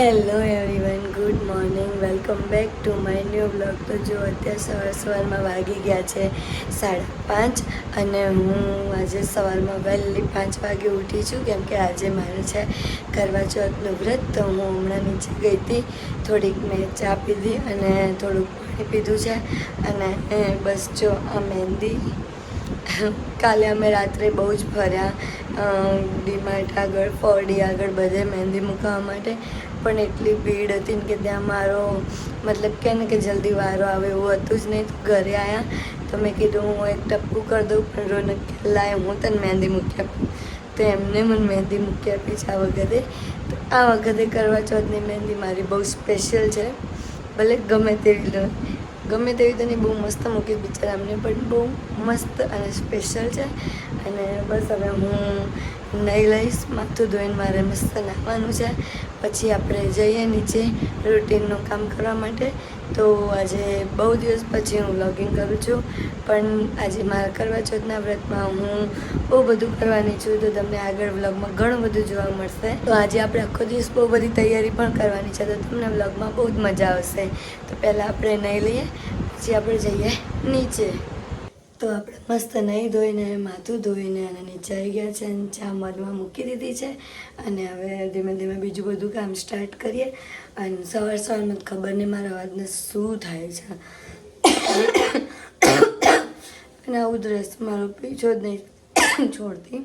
Hello everyone, good morning, welcome back to my new blog. તો જો અત્યારે સવારમાં વાગી ગયા છે 5:30 અને હું આજે સવારમાં વહેલી 5 વાગે ઉઠી છું કેમ કે આજે મારે છે કરવા ચોથનું વ્રત. તો હું હમણાં નીચે ગઈ હતી, થોડીક મેં ચા પીધી અને થોડુંક પાણી પીધું છે. અને બસ જો આ મહેંદી કાલે અમે રાત્રે બહુ જ ફર્યા ડીમાર્ટ આગળ, ફોરડી આગળ, બધે મહેંદી મૂકવા માટે. પણ એટલી ભીડ હતી ને કે ત્યાં મારો મતલબ કે ને કે જલ્દી વારો આવે એવું હતું જ નહીં. ઘરે આવ્યા તો મેં કીધું હું એક ટપકું કરી દઉં, પણ રોનક કે લાય હું તને મહેંદી મૂકી આપું. તો એમને મને મહેંદી મૂકી આપી છે આ વખતે. તો આ વખતે કરવા ચોથની મહેંદી મારી બહુ સ્પેશિયલ છે. ભલે ગમે તેવી લો, ગમે તેવી તો નહીં, બહુ મસ્ત મૂકી બિચારા અમને, પણ બહુ મસ્ત અને સ્પેશિયલ છે. અને બસ હવે હું નહીં લઈશ, માથું ધોઈને મારે મસ્ત નાખવાનું છે. પછી આપણે જઈએ નીચે રૂટીનનું કામ કરવા માટે. તો આજે બહુ દિવસ પછી હું વ્લોગિંગ કરું છું, પણ આજે મારા કરવા ચોથના વ્રતમાં હું બહુ બધું કરવાની છું. તો તમને આગળ વ્લોગમાં ઘણું બધું જોવા મળશે. તો આજે આપણે આખો દિવસ બહુ બધી તૈયારી પણ કરવાની છે, તો તમને વ્લોગમાં બહુ જ મજા આવશે. તો પહેલાં આપણે નહીં લઈએ, પછી આપણે જઈએ નીચે. તો આપણે મસ્ત નહીં ધોઈને, માથું ધોઈને અને નીચે આવી ગયા છે અને ચા મધમાં મૂકી દીધી છે. અને હવે ધીમે ધીમે બીજું બધું કામ સ્ટાર્ટ કરીએ. અને સવારમાં ખબર નહીં મારા અવાજને શું થાય છે અને આ ઉધરસ મારો પીછો જ નહીં છોડતી.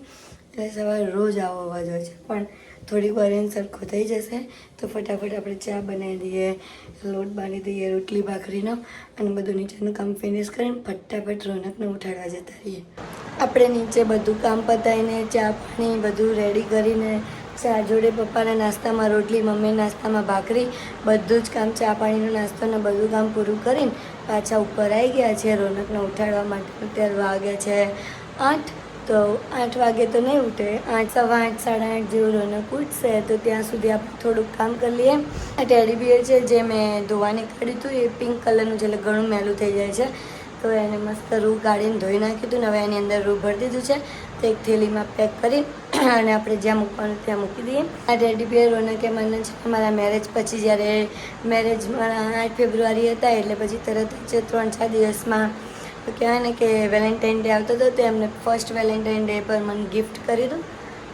એટલે સવારે રોજ આવો અવાજ હોય છે, પણ થોડીક વાર એને સરખો થઈ જશે તો ફટાફટ આપણે ચા બનાવી દઈએ, લોટ બાંધી દઈએ રોટલી ભાખરીનો, અને બધું નીચેનું કામ ફિનિશ કરીને ફટાફટ રોનકને ઉઠાડવા જતા રહીએ. આપણે નીચે બધું કામ પતાવીને ચા પાણી બધું રેડી કરીને, ચા જોડે પપ્પાના નાસ્તામાં રોટલી, મમ્મી નાસ્તામાં ભાખરી, બધું જ કામ ચા પાણીનો નાસ્તો ને બધું કામ પૂરું કરીને પાછા ઉપર આવી ગયા છે રોનકને ઉઠાડવા માટે. અત્યારે વાગ્યા છે 8. તો 8 વાગે તો નહીં ઉઠે, 8, સવા 8, 8:30 જેવું રોનક ઉઠશે. તો ત્યાં સુધી આપણે થોડુંક કામ કરી લઈએ. આ ટેડી બિયર છે જે મેં ધોવાની કાઢ્યું હતું, એ પિંક કલરનું છે એટલે ઘણું મેલું થઈ જાય છે. તો એને મસ્ત રૂ કાઢીને ધોઈ નાખ્યું હતું ને હવે એની અંદર રૂ ભરી દીધું છે. તો એક થેલીમાં પેક કરી અને આપણે જ્યાં મૂકવાનું ત્યાં મૂકી દઈએ. આ ટેડી બિયર રોનકે મને છે મારા મેરેજ પછી, જ્યારે મેરેજ મારા 8 ફેબ્રુઆરી હતા એટલે પછી તરત જ 3-4 દિવસમાં તો કહેવાય ને કે વેલેન્ટાઇન ડે આવતો હતો, તો એમને ફર્સ્ટ વેલેન્ટાઇન ડે પર મને ગિફ્ટ કરી દઉં.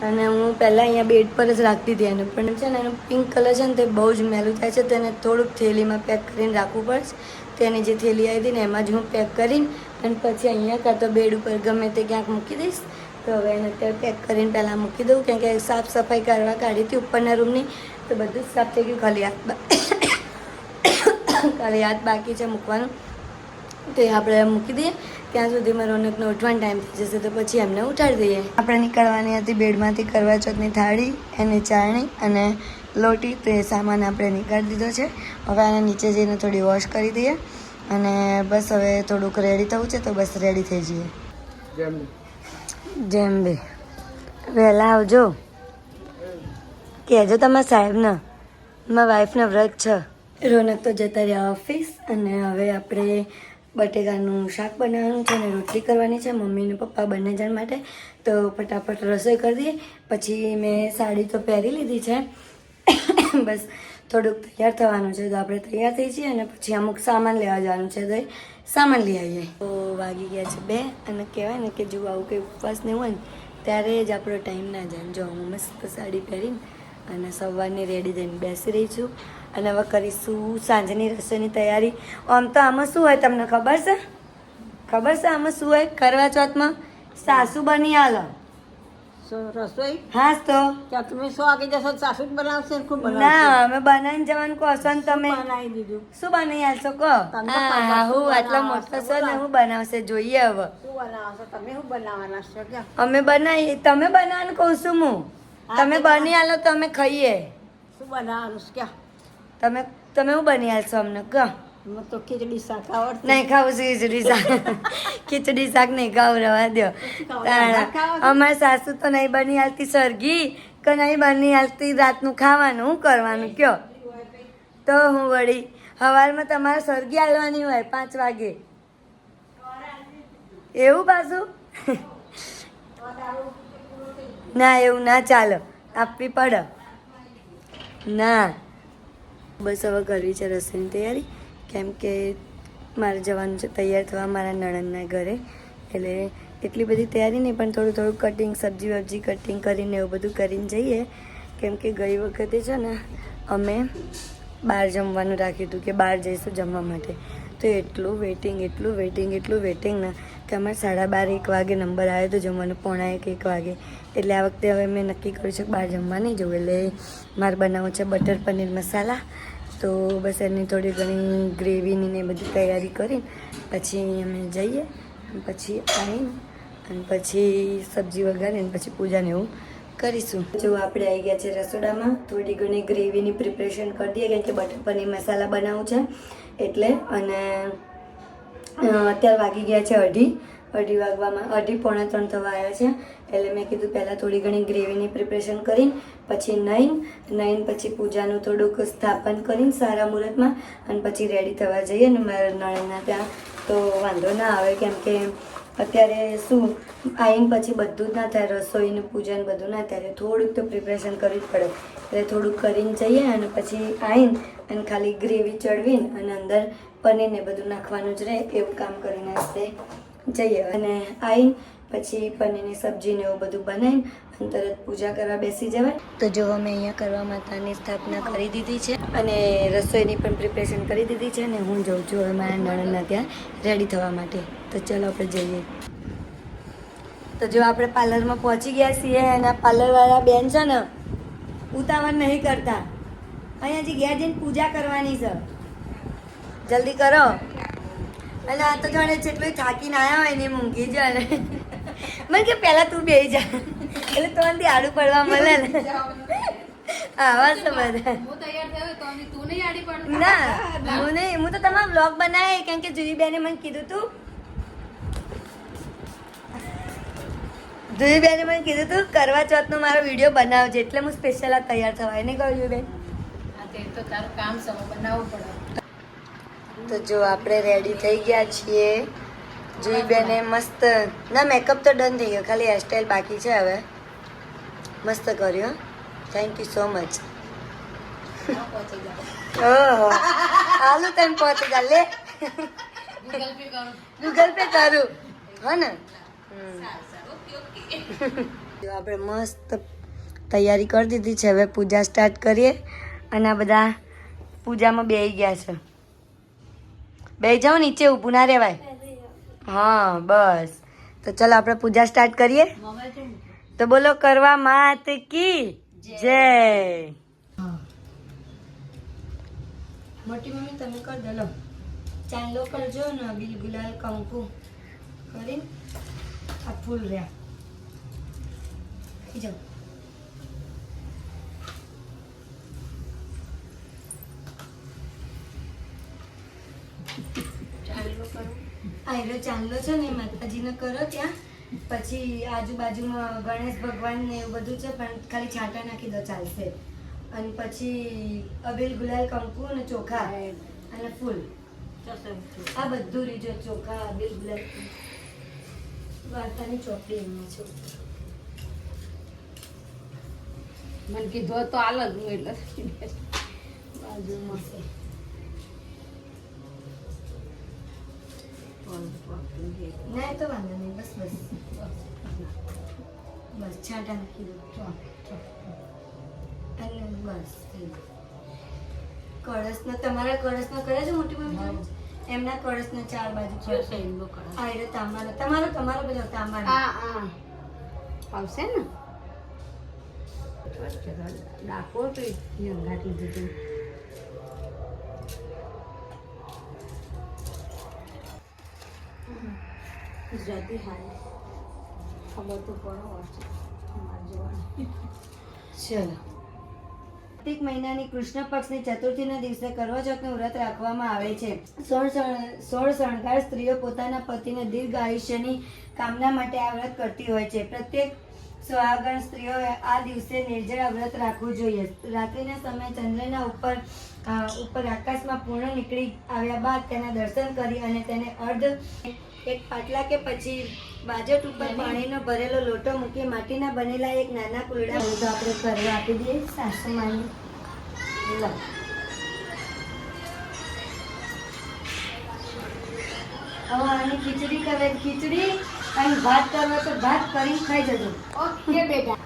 અને હું પહેલાં અહીંયા બેડ પર જ રાખતી હતી એને, પણ છે ને એનું પિંક કલર છે ને તે બહુ જ મેલું થાય છે, તો એને થોડુંક થેલીમાં પેક કરીને રાખવું પડશે. તેની જે થેલી આવી હતી ને એમાં જ હું પેક કરીને અને પછી અહીંયા કાં તો બેડ ઉપર ગમે તે ક્યાંક મૂકી દઈશ. તો હવે એને અત્યારે પેક કરીને પહેલાં મૂકી દઉં, કેમ કે સાફ સફાઈ કરવા કાઢી હતી ઉપરના રૂમની, તો બધું જ સાફ થઈ ગયું. ખાલી હાથ બાકી છે મૂકવાનું, તો એ આપણે મૂકી દઈએ. ત્યાં સુધીમાં રોનકનો ઉઠવાનો ટાઈમ થઈ જશે, તો પછી એમને ઉઠાડી દઈએ. આપણે નીકળવાની હતી બેડમાંથી કરવા ચોથની થાળી, એની ચાળણી અને લોટી, તો એ સામાન આપણે નીકાળી દીધો છે. હવે આને નીચે જઈને થોડી વોશ કરી દઈએ અને બસ હવે થોડુંક રેડી થવું છે, તો બસ રેડી થઈ જઈએ. જેમ બે વહેલા આવજો, કહેજો તમારા સાહેબને મારા વાઈફને વ્રત છે. રોનક તો જતા રહ્યા ઓફિસ, અને હવે આપણે બટેકાનું શાક બનાવવાનું છે અને રોટલી કરવાની છે મમ્મી ને પપ્પા બંને જણ માટે. તો ફટાફટ રસોઈ કરી દઈએ. પછી મેં સાડી તો પહેરી લીધી છે, બસ થોડુંક તૈયાર થવાનું છે. તો આપણે તૈયાર થઈ છીએ અને પછી અમુક સામાન લેવા જવાનું છે, તો એ સામાન લઈ આવીએ. તો વાગી ગયા છે 2, અને કહેવાય ને કે જો આવું કંઈ ઉપવાસ નહીં હોય ને ત્યારે જ આપણો ટાઈમ ના જાય. જો હું મસ્ત સાડી પહેરીને અને સવારની રેડી થઈને બેસી રહી છું. અને હવે કરીશું સાંજની રસોઈની તૈયારી. આમ તો આમાં શું હોય તમને ખબર છે? ખબર છે આમાં શું હોય? કરવા ચોથમાં સાસુ બની આલો રસોઈ. હા તો ત્યાં તમે 100 વાગે જશો સાસુ જ બનાવશે ને ખૂબ ના, અમે બનાવીને જવાનું કહો છો ને તમે બનાવી દીધું. શું બનાવી આલશો કહો? હું આટલો મોટો છો ને હું બનાવશે જોઈએ. હવે શું બનાવશો તમે? શું બનાવવાના છો? ક્યાં અમે બનાવી, તમે બનાવવાનું કહું છું હું. તમે બની આલો તો અમે ખાઈએ. શું બનાવવાનું છે? ક્યાં તમે તમે શું બની આલશો અમને કહો? મને તો ખીચડી શાક આવડતું નહીં ખાવું છે ખીચડી શાક. ખીચડી શાક નહીં ખાવું, રવા દો. અમારી સાસુ તો નહીં બની આલતી સરગી, કે નહીં બની આલતી રાતનું ખાવાનું. શું કરવાનું કયો? તો હું વળી સવારમાં તમારે સરગી આલવાની હોય 5 વાગે. એવું પાછું? ના એવું ના ચાલે, આપવી પડે. ના બસ હવે કરવી છે રસોઈની તૈયારી, કેમ કે મારે જવાનું છે તૈયાર થવા મારા નણંદના ઘરે. એટલે એટલી બધી તૈયારી નહીં, પણ થોડું થોડું કટિંગ, સબ્જી વબ્જી કટિંગ કરીને એવું બધું કરીને જઈએ. કેમ કે ગઈ વખતે છે ને અમે બહાર જમવાનું રાખ્યું હતું કે બહાર જઈશું જમવા માટે. તો એટલું વેટિંગ ને કે અમારે 12:30 વાગે નંબર આવ્યો હતો જમવાનું, 1:45 વાગે. એટલે આ વખતે હવે મેં નક્કી કર્યું છે કે બહાર જમવા નહીં જવું. એટલે મારે બનાવવું છે બટર પનીર મસાલા. તો બસ એની થોડી ઘણી ગ્રેવીની ને બધી તૈયારી કરીને પછી અમે જઈએ, પછી આવીને અને પછી સબ્જી વઘારીને પછી પૂજાને એવું કરીશું. જો આપણે આવી ગયા છે રસોડામાં. થોડી ઘણી ગ્રેવીની પ્રિપરેશન કરી દઈએ, કેમ કે બટર પનીર મસાલા બનાવવું છે એટલે. અને અત્યારે વાગી ગયા છે 2:30 વાગવામાં, 2:30-3 થવા આવ્યા છે. એટલે મેં કીધું પહેલાં થોડી ઘણી ગ્રેવીની પ્રિપરેશન કરીને પછી નાઈને પછી પૂજાનું થોડુંક સ્થાપન કરીને સારા મુહૂર્તમાં અને પછી રેડી થવા જઈએ. ને મારા નણંદના ત્યાં તો વાંધો ના આવે, કેમ કે અત્યારે શું આવીને પછી બધું જ ના થાય, રસોઈનું પૂજન બધું ના થાય, થોડુંક તો પ્રિપરેશન કરવી જ પડે. એટલે થોડુંક કરીને જઈએ અને પછી આવીને અને ખાલી ગ્રેવી ચડવીને અને અંદર પનીરને બધું નાખવાનું જ રહે એવું કામ કરીને આપણે જઈએ. અને આવીને પછી પનીરની સબ્જીને એવું બધું બનાવીને અને તરત પૂજા કરવા બેસી જવાય. તો જો અમે અહીંયા કરવા માતાની સ્થાપના કરી દીધી છે અને રસોઈની પણ પ્રિપરેશન કરી દીધી છે. અને હું જાઉં છું હવે મારા નણંદના ત્યાં રેડી થવા માટે. તો ચલો આપણે જઈએ. તો જો આપણે પાર્લરમાં પહોંચી ગયા છીએ અને પાર્લરવાળા બેન છે ને ઉતાવળ નહીં કરતા. અહીંયા હજી ઘેર જઈને પૂજા કરવાની છે, જલ્દી કરો. અને આ તો જાણે જેટલું થાકીને આવ્યા હોય ને મૂંઘી જાય ને. મને કે પહેલાં તું બેસી જા, એટલે તો આડું પડવા મળે ને. આવા છે બધા. ના હું નહીં, હું તો તમારા બ્લોગ બનાવે, કેમ કે જુદી બેને મને કીધું તું કરવા ચોથનો મારો વિડીયો બનાવજે, એટલે હું સ્પેશિયલ આ તૈયાર થવાય નહીં કહ્યું બેન. તો તારું કામ છે, બનાવવું પડે. તો જો આપણે રેડી થઈ ગયા છીએ. જોઈ બેને મસ્ત ના મેકઅપ તો ડન થઈ ગયો, ખાલી હેરસ્ટાઈલ બાકી છે. હવે મસ્ત કર્યો, થેન્ક યુ સો મચ. ઓહો હાલું તને પહોંચી જા, લે ગૂગલ પે કરું હો ને. આપણે મસ્ત તૈયારી કરી દીધી છે, હવે પૂજા સ્ટાર્ટ કરીએ. અને આ બધા પૂજામાં બેસી ગયા છે. બેસી જાઓ, નીચે ઊભું ના રહેવાય. હા બસ, તો ચલો આપણે પૂજા સ્ટાર્ટ કરીએ. તો બોલો કરવા માત કી જય. મોટી મમ્મી તમે કર દો, લો ચાંદલો કરજો ને અબીલ ગુલાલ કંકુ કરીને આ ફૂલ રહ્યા જાઓ. આયરો ચાંદલો છે ને માતાજીને કરો ત્યાં, પછી આજુબાજુમાં ગણેશ ભગવાન ને એવું બધું છે, પણ ખાલી છાંટા નાખી દો ચાલશે. અને પછી અબીલ ગુલાલ કંકુ અને ચોખા અને ફૂલ, આ બધું રીજો. ચોખા અબીલ ગુલાલ વાર્તાની ચોપડી એમાં છે. મને કીધું તો હાલ જ હું એટલે બાજુમાં છે. ના તો વાંધો નહીં, બસ છાંટા નાખી દો અને બસ. કળશનો તમારા કળશનો કરે છે મોટી મમ્મી? એમના કળશનો 4 બાજુ આયરો તાંબાનો. તમારો બધો તાંબાનો આવશે ને. ડાકો તો અંગાટી દીધું. ગુજરાતી હાલ ખબર તો પડો ચલો. કાર્તિક મહિનાની કૃષ્ણ પક્ષની ચતુર્થીના દિવસે કરવાચોથનું વ્રત રાખવામાં આવે છે. 16 શણગાર સ્ત્રીઓ પોતાના પતિને દીર્ઘ આયુષ્યની કામના માટે આ વ્રત કરતી હોય છે. પ્રત્યેક સુહાગણ સ્ત્રીઓએ આ દિવસે નિર્જળા વ્રત રાખવું જોઈએ. રાત્રિના સમયે ચંદ્રના ઉપર આકાશમાં પૂર્ણ નીકળી આવ્યા બાદ તેના દર્શન કરી અને તેને એક પાટલા કે પછી બાજટ ઉપર પાણીનો ભરેલો લોટો મૂકી માટીના બનેલા એક નાના કુલડા તો આપણે કરવા આપી દઈએ સાસુ માની. હવે આની ખીચડી કરે ખીચડી અને ભાત કરવો તો ભાત કરીને ખાઈ જજો. ઓકે બેટા.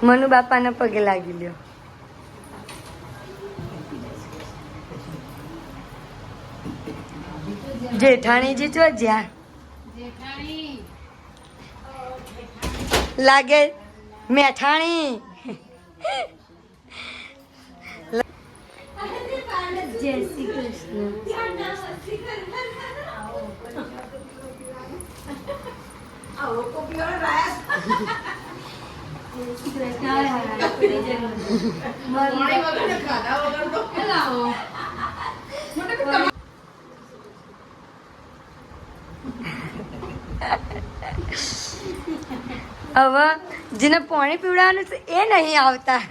મનુ બાપાના પગે લાગી લ્યો. જેઠાણીજી જો જ્યાં જેઠાણી લાગે મેઠાણી. જય શ્રી કૃષ્ણ. હવે જેને પાણી પીવડાવવાનું છે એ નહીં આવતા.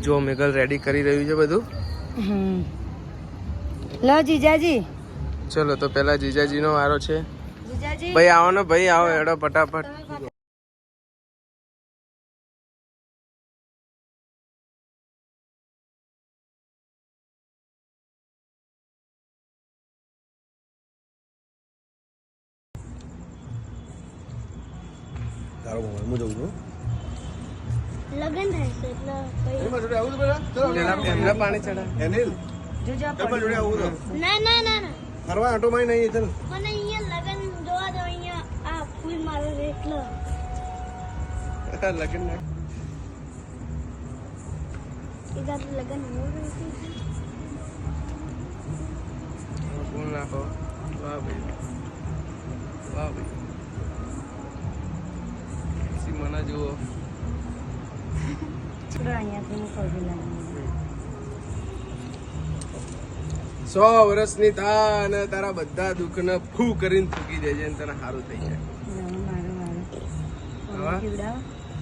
જો મેઘલ રેડી કરી રહ્યું છે બધું. લો જીજાજી. ચલો તો પેલા જીજાજી નો વારો છે. જીજાજી ભાઈ આવો ને ભાઈ આવો એડો ફટાફટ. લગન થાય છે એટલે પેલા એમને પાણી ચડા. જોજો આ ના ના ના ના ફરવા આટો માં નહીં ચાલ. મને અહીંયા લગન જોવા દો અહીંયા આ ફૂલ મારો છે એટલે લગન ના એકાદ લગન હોવું ફૂલ નાખો. વાહ ભાઈ વાહ ભાઈ. સિમના જુઓ. અહીંયાથી હું પગે લાગી. 100 વર્ષની થા અને તારા બધા દુઃખને ફૂ કરીને ફૂકી દેજે અને તને સારું થઈ જાય. હા?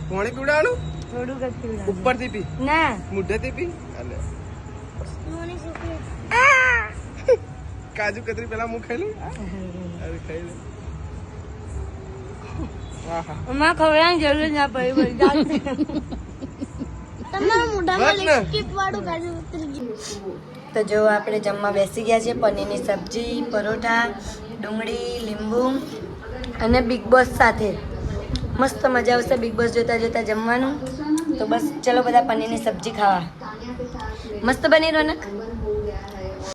પાણી પીવડાવવાનું થોડુંક જ પીવડાવો. ઉપરથી પી ના મુઢેથી પી. હાલે મને શું કાજુ કતરી પેલા હું ખાઈ લઉં. અરે ખાઈ લે. આહા. અમારે ખવડાવવાની જરૂર ના પડી બધા. તમારા મોઢામાં બસ ને. લિપસ્ટિક વાળું કાજુ ઉતરી ગયું. તો જો આપણે જમવા બેસી ગયા છે. પનીરની સબ્જી, પરોઠા, ડુંગળી, લીંબુ અને બિગ બોસ સાથે મસ્ત મજા આવશે બિગ બોસ જોતા જોતા જમવાનું. તો બસ ચલો બધા પનીરની સબ્જી ખાવા. મસ્ત બની રોનક.